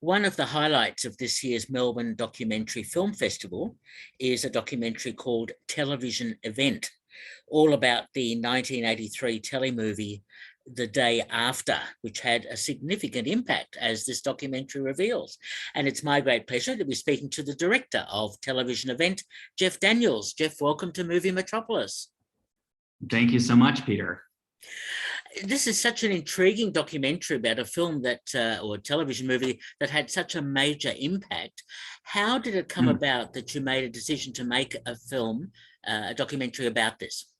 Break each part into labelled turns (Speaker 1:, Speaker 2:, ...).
Speaker 1: One of the highlights of this year's Melbourne Documentary Film Festival is a documentary called Television Event, all about the 1983 telemovie The Day After, which had a significant impact, as this documentary reveals. And it's my great pleasure to be speaking to the director of Television Event, Jeff Daniels. Jeff, welcome to Movie Metropolis.
Speaker 2: Thank you so much, Peter.
Speaker 1: This is such an intriguing documentary about a film that, or a television movie that had such a major impact. How did it come about that you made a decision to make a film, a documentary about this?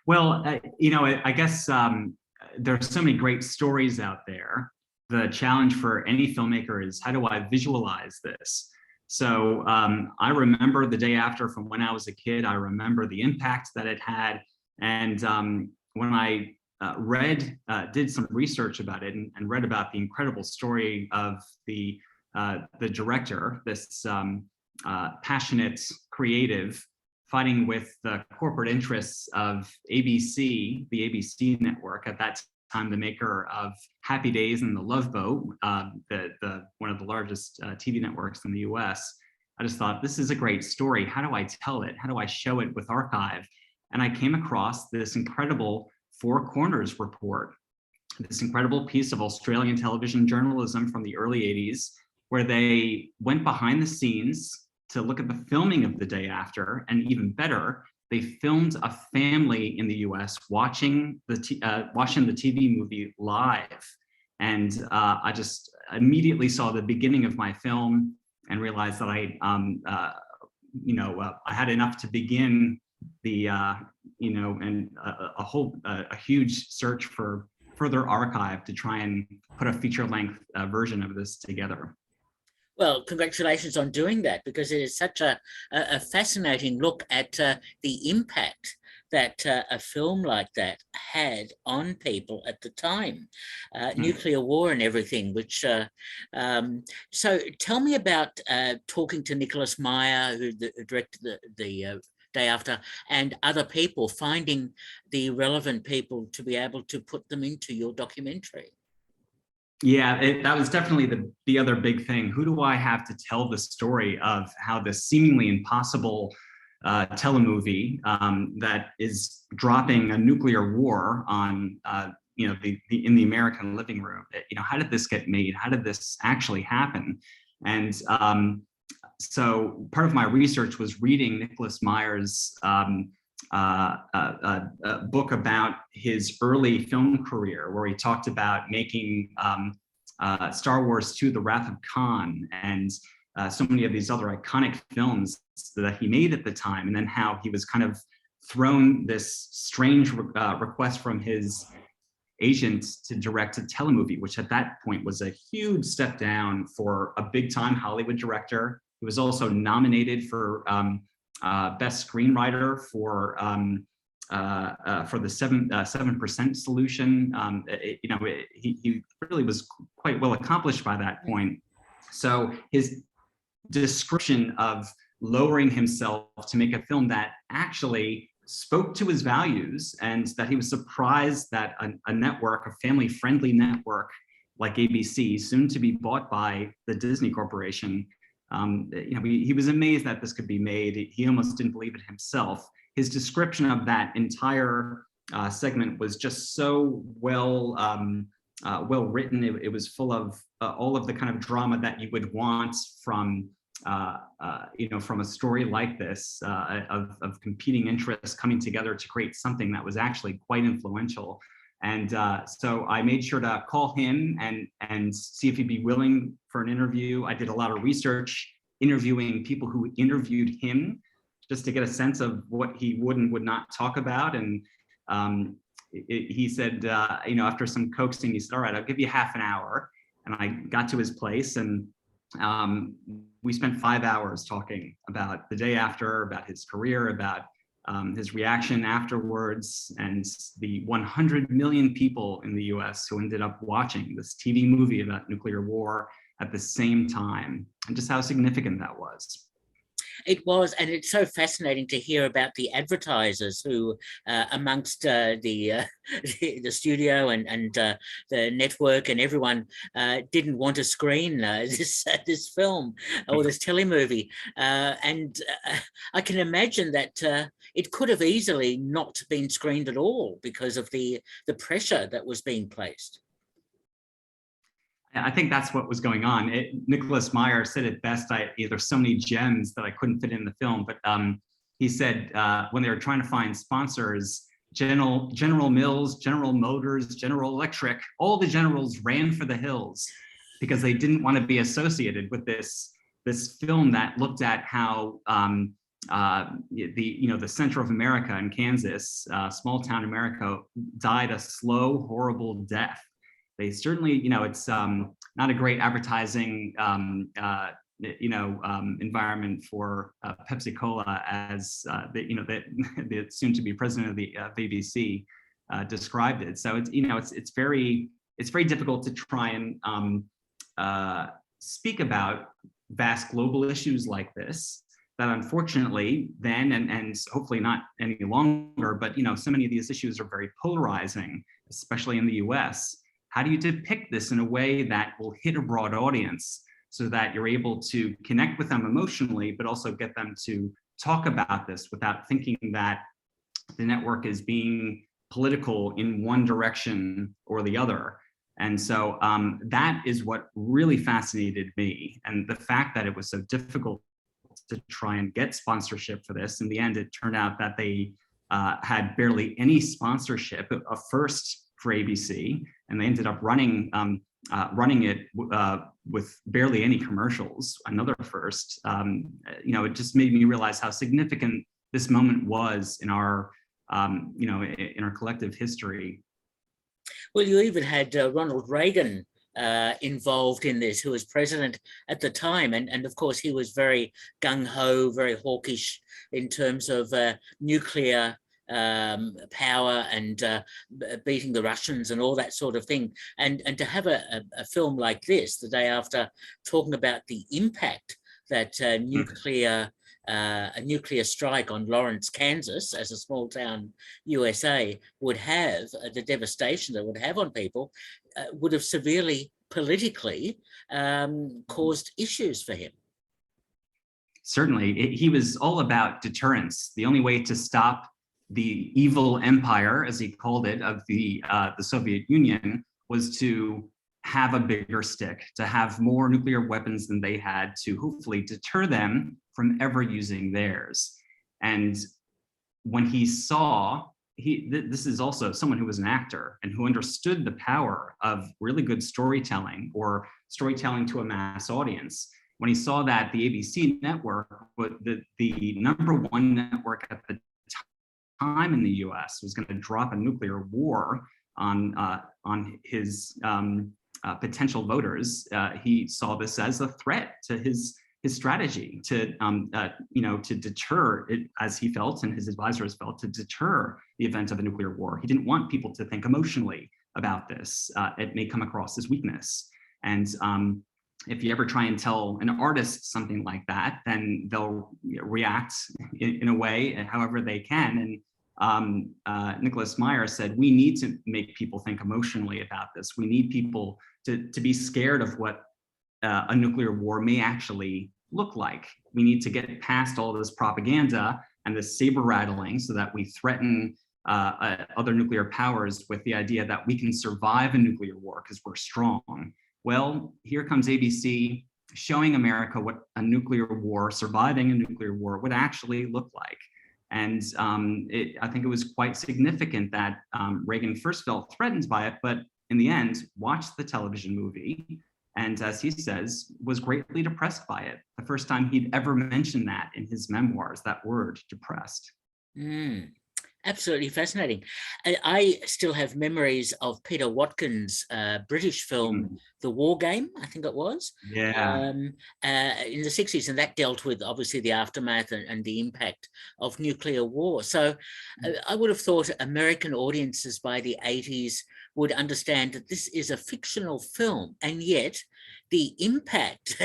Speaker 2: Well, I guess there are so many great stories out there. The challenge for any filmmaker is, how do I visualize this? So I remember The Day After from when I was a kid. I remember the impact that it had. And when I did some research about it and read about the incredible story of the director, this passionate creative fighting with the corporate interests of ABC, the ABC network, at that time the maker of Happy Days and The Love Boat, one of the largest TV networks in the US. I just thought, this is a great story. How do I tell it? How do I show it with archive? And I came across this incredible Four Corners report, this incredible piece of Australian television journalism from the early 80s, where they went behind the scenes to look at the filming of The Day After, and even better, they filmed a family in the US watching the TV movie live. And I just immediately saw the beginning of my film and realized that I had enough to begin the a huge search for further archive to try and put a feature-length version of this together.
Speaker 1: Well, congratulations on doing that, because it is such a fascinating look at the impact that a film like that had on people at the time, nuclear war and everything, which, so tell me about talking to Nicholas Meyer, who directed the Day After, and other people, finding the relevant people to be able to put them into your documentary.
Speaker 2: Yeah, that was definitely the other big thing. Who do I have to tell the story of how this seemingly impossible telemovie that is dropping a nuclear war on in the American living room? How did this get made? How did this actually happen? And so part of my research was reading Nicholas Meyer's book about his early film career, where he talked about making Star Wars II, The Wrath of Khan, and so many of these other iconic films that he made at the time, and then how he was kind of thrown this strange request from his agent to direct a telemovie, which at that point was a huge step down for a big-time Hollywood director. He was also nominated for Best Screenwriter for the 7% Solution. He really was quite well accomplished by that point. So his description of lowering himself to make a film that actually spoke to his values, and that he was surprised that a network, a family-friendly network like ABC, soon to be bought by the Disney Corporation, he was amazed that this could be made. He almost didn't believe it himself. His description of that entire segment was just so well written. It was full of all of the kind of drama that you would want from a story like this, of competing interests coming together to create something that was actually quite influential. And so I made sure to call him and see if he'd be willing for an interview. I did a lot of research interviewing people who interviewed him, just to get a sense of what he would and would not talk about. And he said, after some coaxing, he said, all right, I'll give you half an hour. And I got to his place, and we spent 5 hours talking about The Day After, about his career, about his reaction afterwards, and the 100 million people in the US who ended up watching this TV movie about nuclear war at the same time, and just how significant that was.
Speaker 1: It was, and it's so fascinating to hear about the advertisers who, amongst the studio and the network and everyone, didn't want to screen this film or this telemovie, and I can imagine that it could have easily not been screened at all because of the pressure that was being placed.
Speaker 2: I think that's what was going on. Nicholas Meyer said it best. There's so many gems that I couldn't fit in the film, but he said when they were trying to find sponsors, General Mills, General Motors, General Electric, all the generals ran for the hills because they didn't want to be associated with this film that looked at how the center of America in Kansas, small town America, died a slow, horrible death. They certainly, it's not a great advertising, environment for Pepsi Cola, as the soon-to-be president of the BBC described it. So it's very difficult to try and speak about vast global issues like this. That unfortunately then and hopefully not any longer, but so many of these issues are very polarizing, especially in the US. How do you depict this in a way that will hit a broad audience so that you're able to connect with them emotionally, but also get them to talk about this without thinking that the network is being political in one direction or the other? And so that is what really fascinated me. And the fact that it was so difficult to try and get sponsorship for this. In the end, it turned out that they had barely any sponsorship, a first for ABC, and they ended up running it with barely any commercials, another first. It just made me realize how significant this moment was in our, in our collective history.
Speaker 1: Well, you even had Ronald Reagan involved in this, who was president at the time. And of course, he was very gung-ho, very hawkish in terms of nuclear power and beating the Russians and all that sort of thing. And to have a film like this the day after, talking about the impact that a nuclear strike on Lawrence, Kansas, as a small town USA, would have, the devastation that it would have on people, would have severely politically caused issues for him.
Speaker 2: Certainly, he was all about deterrence. The only way to stop the evil empire, as he called it, of the Soviet Union was to have a bigger stick, to have more nuclear weapons than they had, to hopefully deter them from ever using theirs. And when he saw, this is also someone who was an actor and who understood the power of really good storytelling, or storytelling to a mass audience. When he saw that the ABC network, the #1 network at the time in the US, was going to drop a nuclear war on his potential voters, he saw this as a threat to his strategy to deter it, as he felt and his advisors felt, to deter the event of a nuclear war. He didn't want people to think emotionally about this. It may come across as weakness. And if you ever try and tell an artist something like that, then they'll react in a way, however they can. And Nicholas Meyer said, we need to make people think emotionally about this. We need people to be scared of what a nuclear war may actually look like. We need to get past all this propaganda and this saber rattling so that we threaten other nuclear powers with the idea that we can survive a nuclear war because we're strong. Well, here comes ABC showing America what a nuclear war, surviving a nuclear war, would actually look like. And I think it was quite significant that Reagan first felt threatened by it, but in the end, watched the television movie, and as he says, was greatly depressed by it. The first time he'd ever mentioned that in his memoirs, that word, depressed.
Speaker 1: Absolutely fascinating. I still have memories of Peter Watkins' British film, The War Game, I think it was.
Speaker 2: Yeah.
Speaker 1: In the 60s, and that dealt with obviously the aftermath and the impact of nuclear war. So I would have thought American audiences by the 80s would understand that this is a fictional film, and yet the impact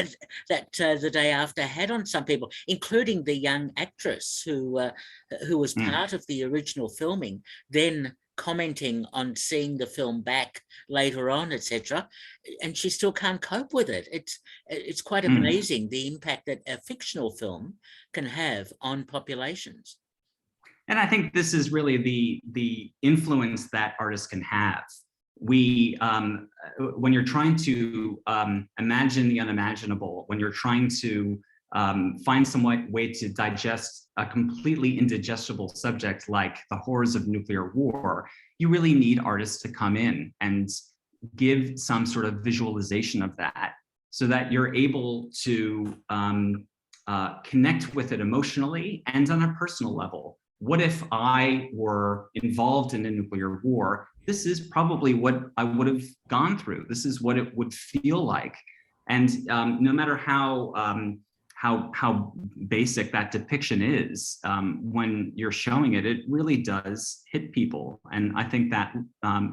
Speaker 1: that The Day After had on some people, including the young actress who was part of the original filming, then commenting on seeing the film back later on, etc., and she still can't cope with it. It's quite amazing the impact that a fictional film can have on populations.
Speaker 2: And I think this is really the influence that artists can have. We, when you're trying to imagine the unimaginable, when you're trying to find some way to digest a completely indigestible subject like the horrors of nuclear war, you really need artists to come in and give some sort of visualization of that so that you're able to connect with it emotionally and on a personal level. What if I were involved in a nuclear war? This is probably what I would have gone through. This is what it would feel like. And no matter how basic that depiction is, when you're showing it, it really does hit people. And I think that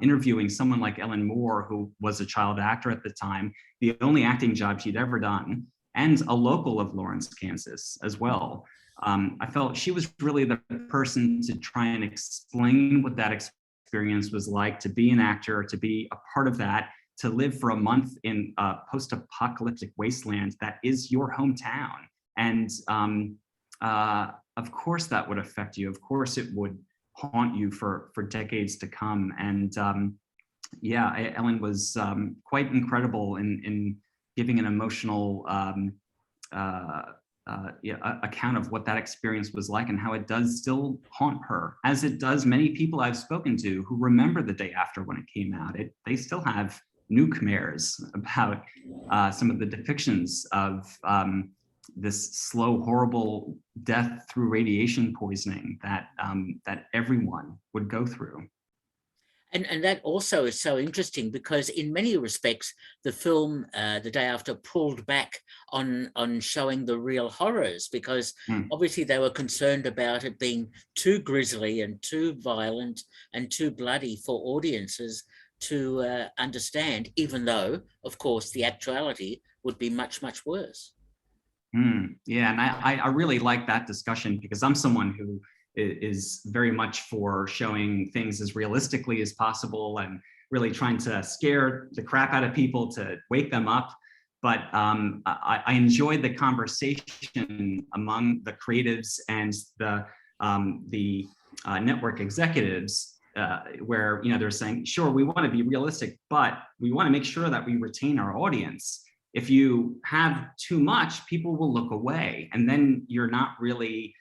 Speaker 2: interviewing someone like Ellen Moore, who was a child actor at the time, the only acting job she'd ever done, and a local of Lawrence, Kansas as well, I felt she was really the person to try and explain what that experience was like, to be an actor, to be a part of that, to live for a month in a post-apocalyptic wasteland that is your hometown. And of course that would affect you. Of course it would haunt you for decades to come. And yeah, Ellen was quite incredible in giving an emotional account of what that experience was like and how it does still haunt her, as it does many people I've spoken to who remember The Day After when it came out. They still have nightmares about some of the depictions of this slow, horrible death through radiation poisoning that that everyone would go through.
Speaker 1: And that also is so interesting because in many respects, the film The Day After pulled back on showing the real horrors because obviously they were concerned about it being too grisly and too violent and too bloody for audiences to understand, even though, of course, the actuality would be much, much worse.
Speaker 2: Yeah, and I really like that discussion because I'm someone who is very much for showing things as realistically as possible and really trying to scare the crap out of people to wake them up. But I enjoyed the conversation among the creatives and the network executives where they're saying, sure, we want to be realistic, but we want to make sure that we retain our audience. If you have too much, people will look away, and then you're not really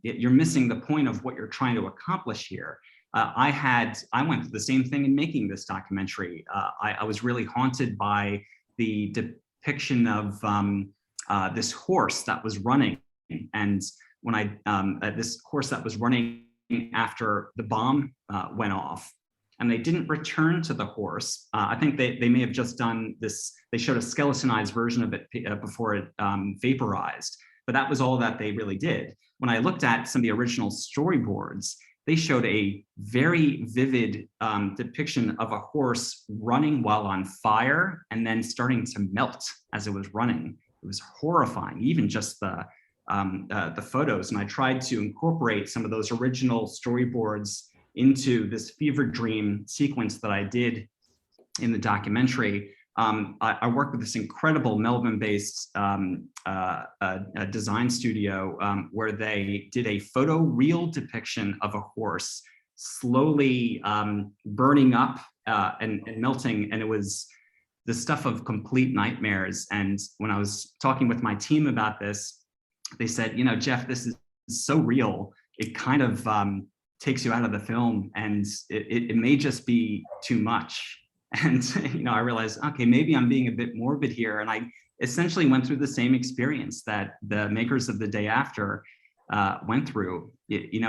Speaker 2: you're missing the point of what you're trying to accomplish here. I went through the same thing in making this documentary. I was really haunted by the depiction of this horse that was running, and when this horse that was running after the bomb went off, and they didn't return to the horse. I think they may have just done this. They showed a skeletonized version of it before it vaporized. But that was all that they really did. When I looked at some of the original storyboards, they showed a very vivid depiction of a horse running while on fire and then starting to melt as it was running. It was horrifying, even just the photos. And I tried to incorporate some of those original storyboards into this fever dream sequence that I did in the documentary. I worked with this incredible Melbourne-based design studio where they did a photoreal depiction of a horse slowly burning up and melting, and it was the stuff of complete nightmares. And when I was talking with my team about this, they said, Jeff, this is so real. It kind of takes you out of the film, and it may just be too much. And I realized, okay, maybe I'm being a bit morbid here. And I essentially went through the same experience that the makers of The Day After went through.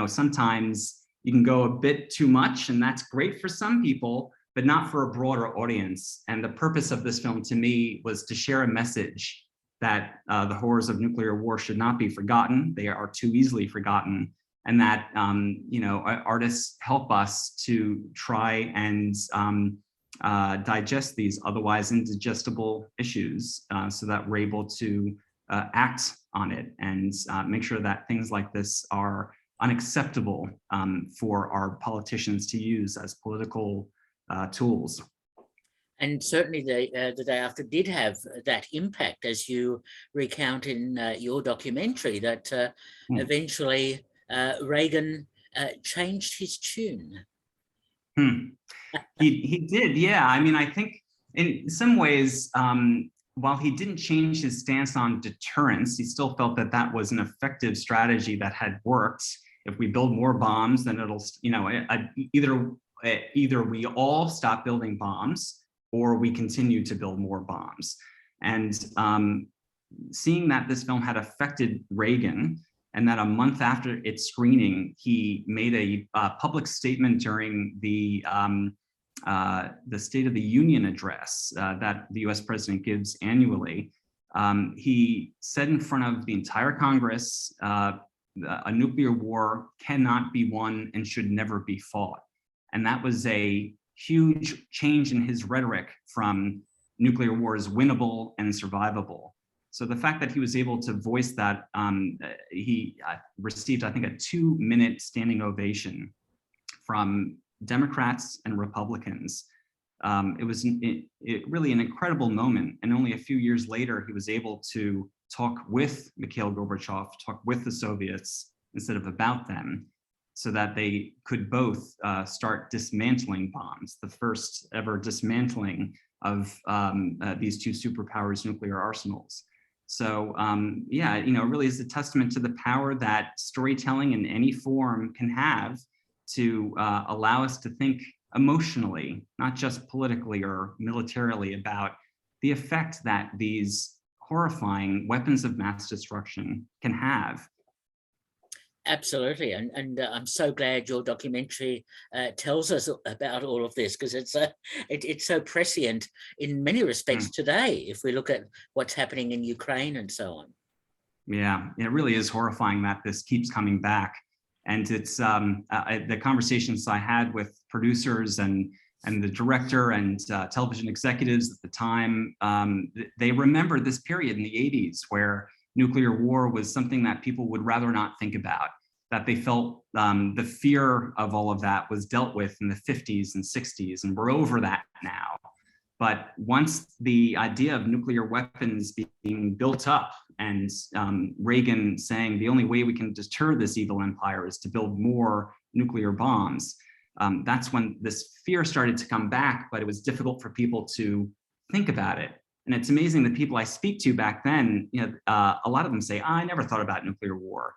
Speaker 2: Sometimes you can go a bit too much, and that's great for some people, but not for a broader audience. And the purpose of this film to me was to share a message that the horrors of nuclear war should not be forgotten. They are too easily forgotten. And that, artists help us to try and digest these otherwise indigestible issues so that we're able to act on it and make sure that things like this are unacceptable for our politicians to use as political tools.
Speaker 1: And certainly the day after did have that impact, as you recount in your documentary, that eventually Reagan changed his tune.
Speaker 2: He did, yeah. I mean, I think in some ways, while he didn't change his stance on deterrence, he still felt that that was an effective strategy that had worked. If we build more bombs, then it'll, you know, either we all stop building bombs or we continue to build more bombs. And seeing that this film had affected Reagan, and that a month after its screening, he made a public statement during the State of the Union address that the US president gives annually. He said in front of the entire Congress, a nuclear war cannot be won and should never be fought. And that was a huge change in his rhetoric from nuclear war is winnable and survivable. So the fact that he was able to voice that, he received, I think, a 2-minute standing ovation from Democrats and Republicans. It was really an incredible moment. And only a few years later, he was able to talk with Mikhail Gorbachev, talk with the Soviets instead of about them, so that they could both start dismantling bombs, the first ever dismantling of these two superpowers' nuclear arsenals. So yeah, you know, it really is a testament to the power that storytelling in any form can have to allow us to think emotionally, not just politically or militarily, about the effect that these horrifying weapons of mass destruction can have.
Speaker 1: Absolutely, and I'm so glad your documentary tells us about all of this, because it's so prescient in many respects today, if we look at what's happening in Ukraine and so on.
Speaker 2: Yeah, it really is horrifying that this keeps coming back. And it's the conversations I had with producers and the director and television executives at the time, they remember this period in the 80s where nuclear war was something that people would rather not think about, that they felt the fear of all of that was dealt with in the 50s and 60s, and we're over that now. But once the idea of nuclear weapons being built up and Reagan saying the only way we can deter this evil empire is to build more nuclear bombs, that's when this fear started to come back, but it was difficult for people to think about it. And it's amazing the people I speak to back then, you know, a lot of them say, I never thought about nuclear war.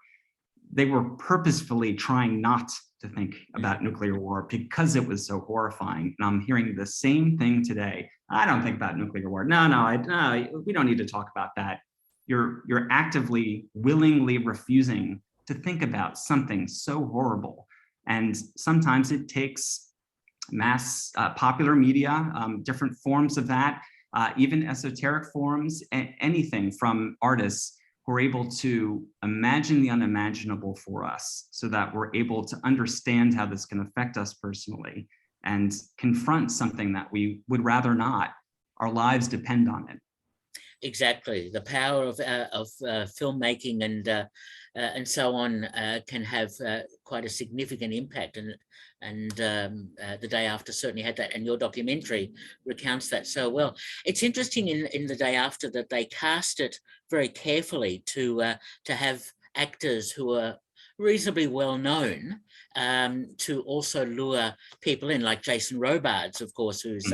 Speaker 2: They were purposefully trying not to think about nuclear war because it was so horrifying. And I'm hearing the same thing today. I don't think about nuclear war. No, we don't need to talk about that. You're actively, willingly refusing to think about something so horrible. And sometimes it takes mass popular media, different forms of that, even esoteric forms, anything from artists who are able to imagine the unimaginable for us so that we're able to understand how this can affect us personally and confront something that we would rather not. Our lives depend on it.
Speaker 1: Exactly, the power of filmmaking and so on can have quite a significant impact, and the day after certainly had that, and your documentary recounts that so well. It's interesting in the day after that they cast it very carefully to have actors who are reasonably well known to also lure people in, like Jason Robards, of course, who's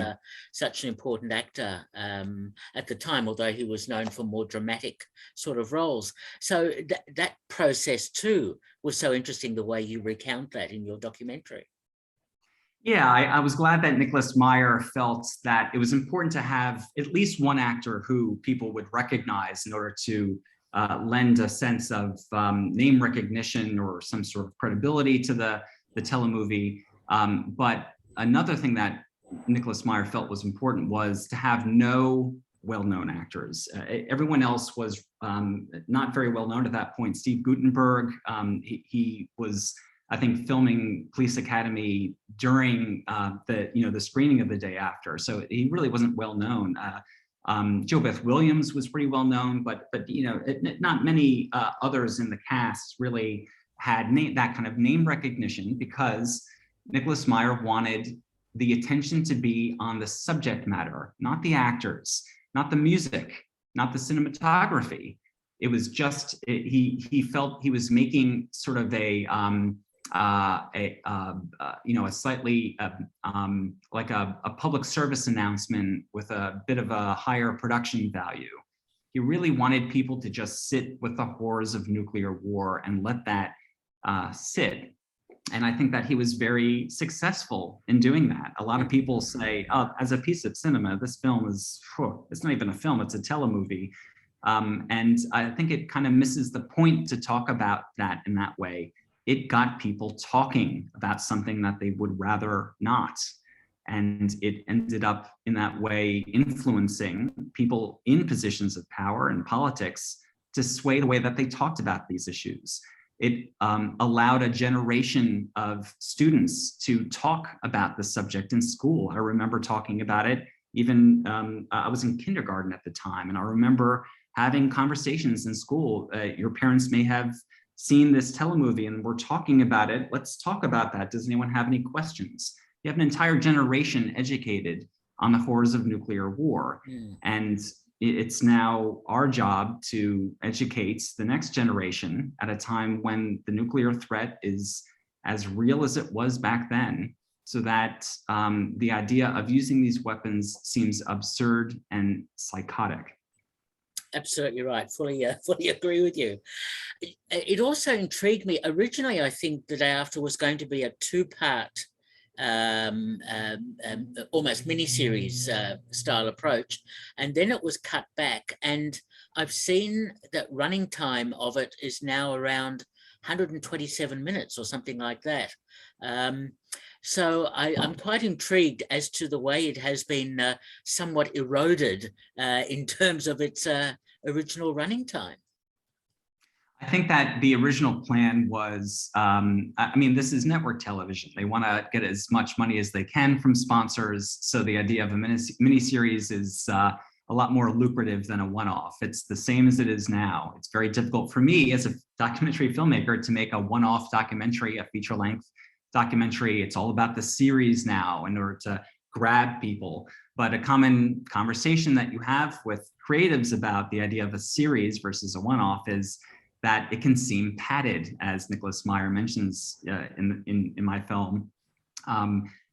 Speaker 1: such an important actor at the time, although he was known for more dramatic sort of roles. So that process too was so interesting, the way you recount that in your documentary.
Speaker 2: Yeah, I was glad that Nicholas Meyer felt that it was important to have at least one actor who people would recognize in order to lend a sense of name recognition or some sort of credibility to the telemovie. But another thing that Nicholas Meyer felt was important was to have no well-known actors. Everyone else was not very well known at that point. Steve Guttenberg, he was I think, filming Police Academy during the screening of The Day After. So he really wasn't well known. Jo Beth Williams was pretty well known, but not many others in the cast really had that kind of name recognition, because Nicholas Meyer wanted the attention to be on the subject matter, not the actors, not the music, not the cinematography. It was just, he felt he was making sort of a slightly like a public service announcement with a bit of a higher production value. He really wanted people to just sit with the horrors of nuclear war and let that sit. And I think that he was very successful in doing that. A lot of people say, oh, as a piece of cinema, this film is, it's not even a film, it's a telemovie. And I think it kind of misses the point to talk about that in that way. It got people talking about something that they would rather not. And it ended up in that way influencing people in positions of power and politics to sway the way that they talked about these issues. It allowed a generation of students to talk about the subject in school. I remember talking about it, even I was in kindergarten at the time, and I remember having conversations in school. Your parents may have seen this telemovie and we're talking about it. Let's talk about that. Does anyone have any questions? You have an entire generation educated on the horrors of nuclear war. And it's now our job to educate the next generation at a time when the nuclear threat is as real as it was back then, so that the idea of using these weapons seems absurd and psychotic.
Speaker 1: Absolutely right. Fully agree with you. It also intrigued me. Originally, I think The Day After was going to be a two-part, almost miniseries style approach, and then it was cut back. And I've seen that running time of it is now around 127 minutes or something like that. So I'm quite intrigued as to the way it has been somewhat eroded in terms of its original running time.
Speaker 2: I think that the original plan was, I mean, this is network television. They want to get as much money as they can from sponsors. So the idea of a miniseries is a lot more lucrative than a one-off. It's the same as it is now. It's very difficult for me as a documentary filmmaker to make a one-off documentary, a feature-length documentary. It's all about the series now in order to grab people. But a common conversation that you have with creatives about the idea of a series versus a one-off is that it can seem padded, as Nicholas Meyer mentions in my film.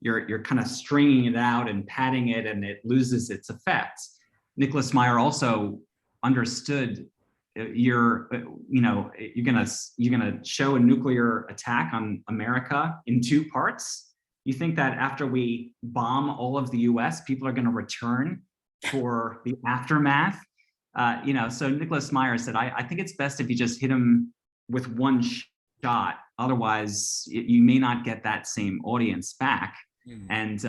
Speaker 2: You're kind of stringing it out and padding it, and it loses its effect. Nicholas Meyer also understood you're gonna show a nuclear attack on America in two parts. You think that after we bomb all of the US, people are gonna return for the aftermath? So Nicholas Meyer said, I think it's best if you just hit him with one shot. Otherwise, you may not get that same audience back. And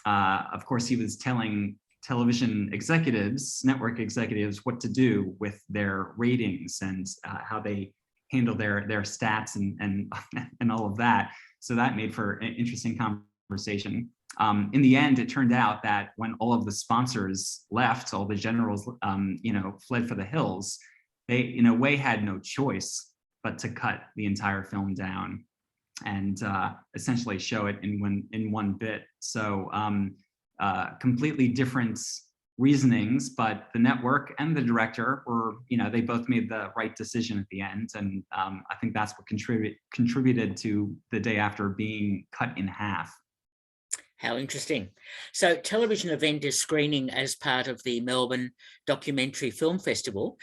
Speaker 2: of course, he was telling television executives, network executives, what to do with their ratings and how they handle their stats and all of that. So that made for an interesting conversation. In the end, it turned out that when all of the sponsors left, all the generals, fled for the hills, they, in a way, had no choice but to cut the entire film down and essentially show it in one bit. So completely different reasonings, but the network and the director were, they both made the right decision at the end. And I think that's what contributed to The Day After being cut in half.
Speaker 1: How interesting. So television event is screening as part of the Melbourne Documentary Film Festival.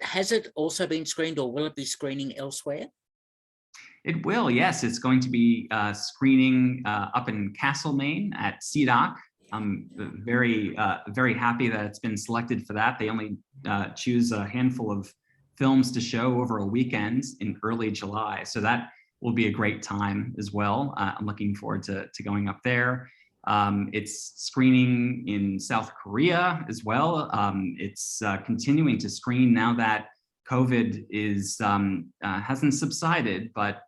Speaker 1: Has it also been screened, or will it be screening elsewhere?
Speaker 2: It will, yes. It's going to be screening up in Castlemaine at CDOC. I'm very happy that it's been selected for that. They only choose a handful of films to show over a weekend in early July. So that will be a great time as well. I'm looking forward to going up there. It's screening in South Korea as well. It's continuing to screen now that COVID is hasn't subsided, but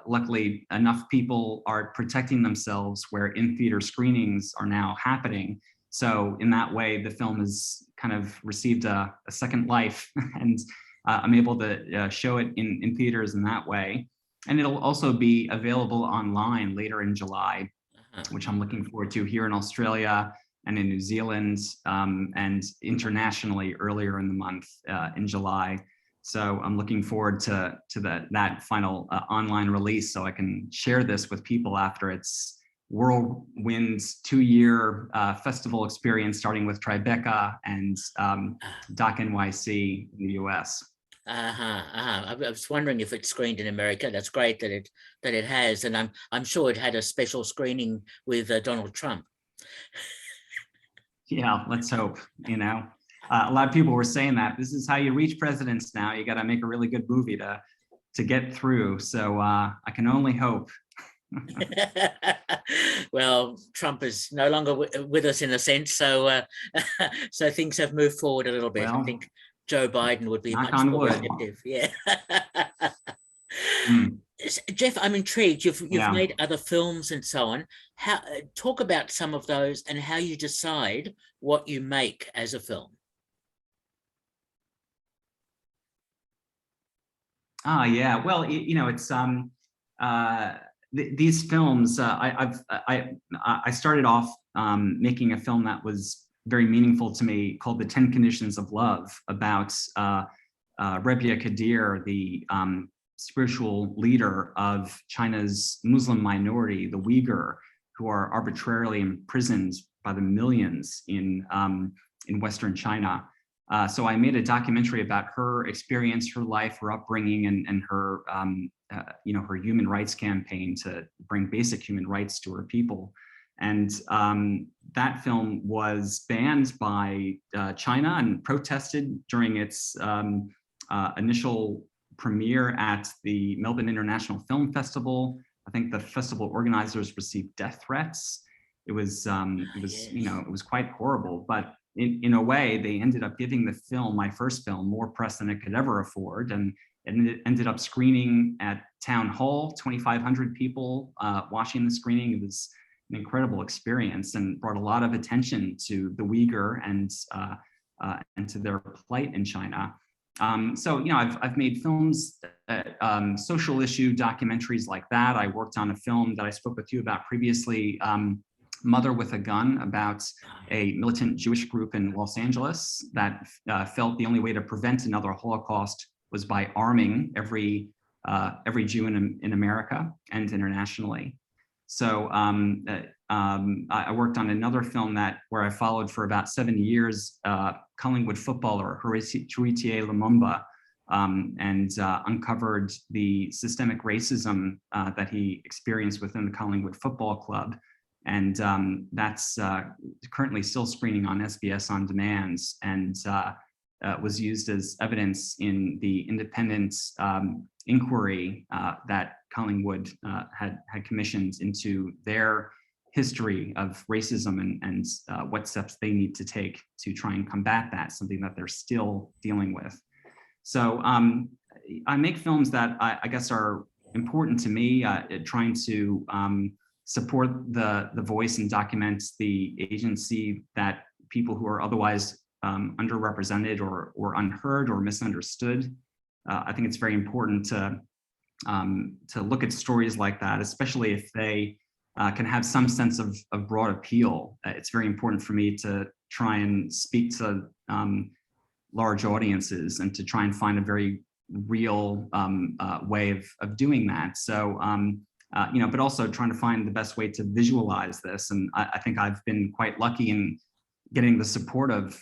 Speaker 2: luckily enough people are protecting themselves where in-theater screenings are now happening. So in that way, the film has kind of received a second life, and I'm able to show it in theaters in that way. And it'll also be available online later in July, which I'm looking forward to, here in Australia and in New Zealand, and internationally earlier in the month in July. So I'm looking forward to that final online release, so I can share this with people after its whirlwind 2-year festival experience, starting with Tribeca and Doc NYC in the US.
Speaker 1: I was wondering if it screened in America. That's great that it has, and I'm sure it had a special screening with Donald Trump.
Speaker 2: Yeah, let's hope. You know, a lot of people were saying that this is how you reach presidents now. You got to make a really good movie to get through. So I can only hope.
Speaker 1: Well, Trump is no longer with us in a sense, so so things have moved forward a little bit.
Speaker 2: Well,
Speaker 1: I think Joe Biden would be much more receptive. Yeah. Jeff, I'm intrigued. You've made other films and so on. How talk about some of those and how you decide what you make as a film.
Speaker 2: Yeah. Well, you know, it's these films. I started off making a film that was very meaningful to me, called The 10 Conditions of Love, about Rebia Kadir, the spiritual leader of China's Muslim minority, the Uyghur, who are arbitrarily imprisoned by the millions in Western China. So I made a documentary about her experience, her life, her upbringing, and her, you know, her human rights campaign to bring basic human rights to her people. And that film was banned by China and protested during its initial premiere at the Melbourne International Film Festival. I think the festival organizers received death threats. It was, yes, you know, it was quite horrible. But in a way, they ended up giving the film, my first film, more press than it could ever afford, and it ended up screening at Town Hall, 2,500 people watching the screening. It was an incredible experience and brought a lot of attention to the Uyghur and to their plight in China. So, you know, I've made films, social issue documentaries like that. I worked on a film that I spoke with you about previously, Mother with a Gun, about a militant Jewish group in Los Angeles that felt the only way to prevent another Holocaust was by arming every Jew in America and internationally. So I worked on another film where I followed for about 7 years Collingwood footballer Horatia Lumumba, and uncovered the systemic racism that he experienced within the Collingwood Football Club. And that's currently still screening on SBS On Demand, and was used as evidence in the independent inquiry that Collingwood had commissioned into their history of racism and what steps they need to take to try and combat that, something that they're still dealing with. So I make films that I guess are important to me, trying to support the voice and document the agency that people who are otherwise underrepresented or unheard or misunderstood. I think it's very important to look at stories like that, especially if they can have some sense of broad appeal. It's very important for me to try and speak to large audiences and to try and find a very real way of doing that. So, you know, but also trying to find the best way to visualize this. And I think I've been quite lucky in getting the support of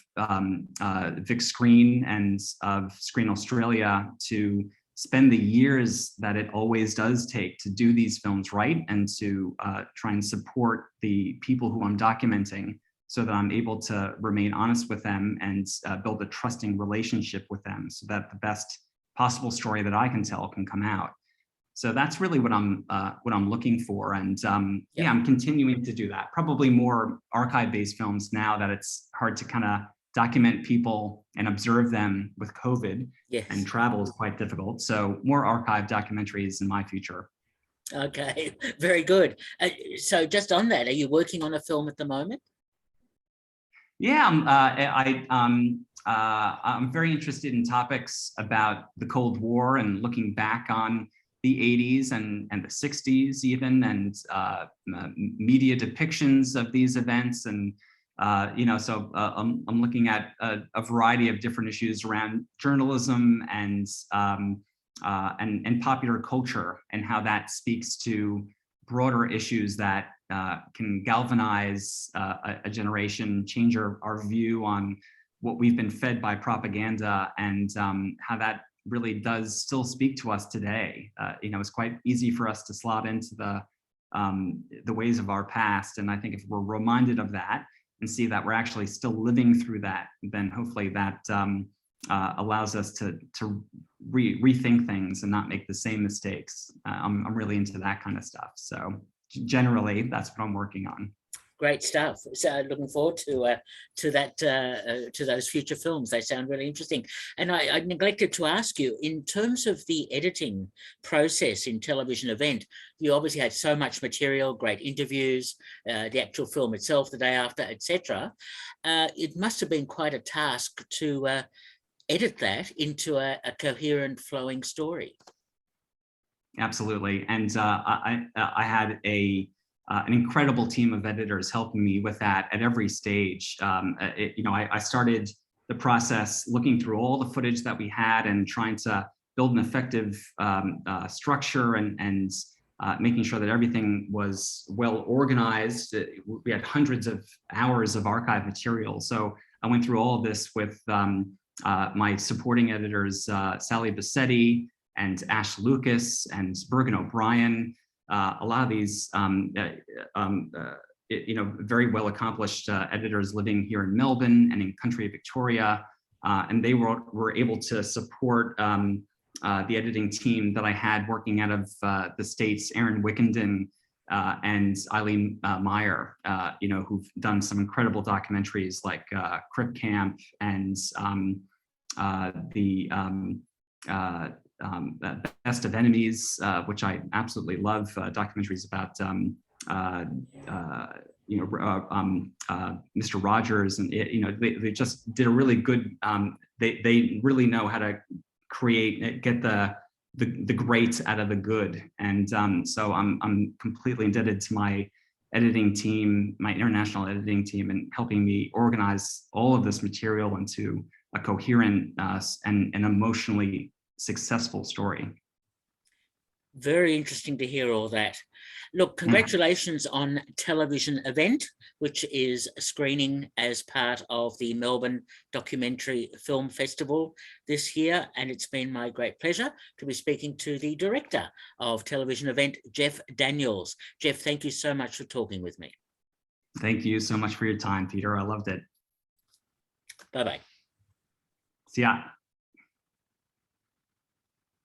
Speaker 2: Vic Screen and of Screen Australia to spend the years that it always does take to do these films right, and to try and support the people who I'm documenting, so that I'm able to remain honest with them and build a trusting relationship with them, so that the best possible story that I can tell can come out. So that's really what I'm looking for, and yeah, I'm continuing to do that. Probably more archive-based films now that it's hard to kind of document people and observe them with COVID,
Speaker 1: Yes.
Speaker 2: and travel is quite difficult. So more archive documentaries in my future.
Speaker 1: Okay, very good. So just on that, are you working on a film at the moment?
Speaker 2: Yeah, I'm very interested in topics about the Cold War and looking back on the 80s and the 60s even, and media depictions of these events. And so I'm looking at a variety of different issues around journalism and popular culture, and how that speaks to broader issues that can galvanize a generation, change our view on what we've been fed by propaganda, and how that really does still speak to us today. It's quite easy for us to slot into the ways of our past, and I think if we're reminded of that and see that we're actually still living through that, then hopefully that allows us to rethink things and not make the same mistakes. I'm really into that kind of stuff. So generally, that's what I'm working on.
Speaker 1: Great stuff. So looking forward to that, to those future films. They sound really interesting. And I neglected to ask you, in terms of the editing process in television event, you obviously had so much material, great interviews, the actual film itself the day after, etc. It must have been quite a task to edit that into a coherent, flowing story.
Speaker 2: Absolutely. And I had an incredible team of editors helping me with that at every stage. I started the process looking through all the footage that we had and trying to build an effective structure and making sure that everything was well organized. We had hundreds of hours of archive material. So I went through all of this with my supporting editors, Sally Bassetti and Ash Lucas and Bergen O'Brien. A lot of these very well accomplished editors living here in Melbourne and in country Victoria, and they were able to support the editing team that I had working out of the States, Aaron Wickenden and Eileen Meyer, who've done some incredible documentaries like Crip Camp and Best of Enemies, which I absolutely love, documentaries about Mr. Rogers, and they just did a really good. They really know how to get the great out of the good, and so I'm completely indebted to my editing team, my international editing team, and helping me organize all of this material into a coherent and emotionally successful story.
Speaker 1: Very interesting to hear all that. Look, congratulations on Television Event, which is screening as part of the Melbourne Documentary Film Festival this year. And it's been my great pleasure to be speaking to the director of Television Event, Jeff Daniels. Jeff, thank you so much for talking with me.
Speaker 2: Thank you so much for your time, Peter. I loved it.
Speaker 1: Bye-bye.
Speaker 2: See ya.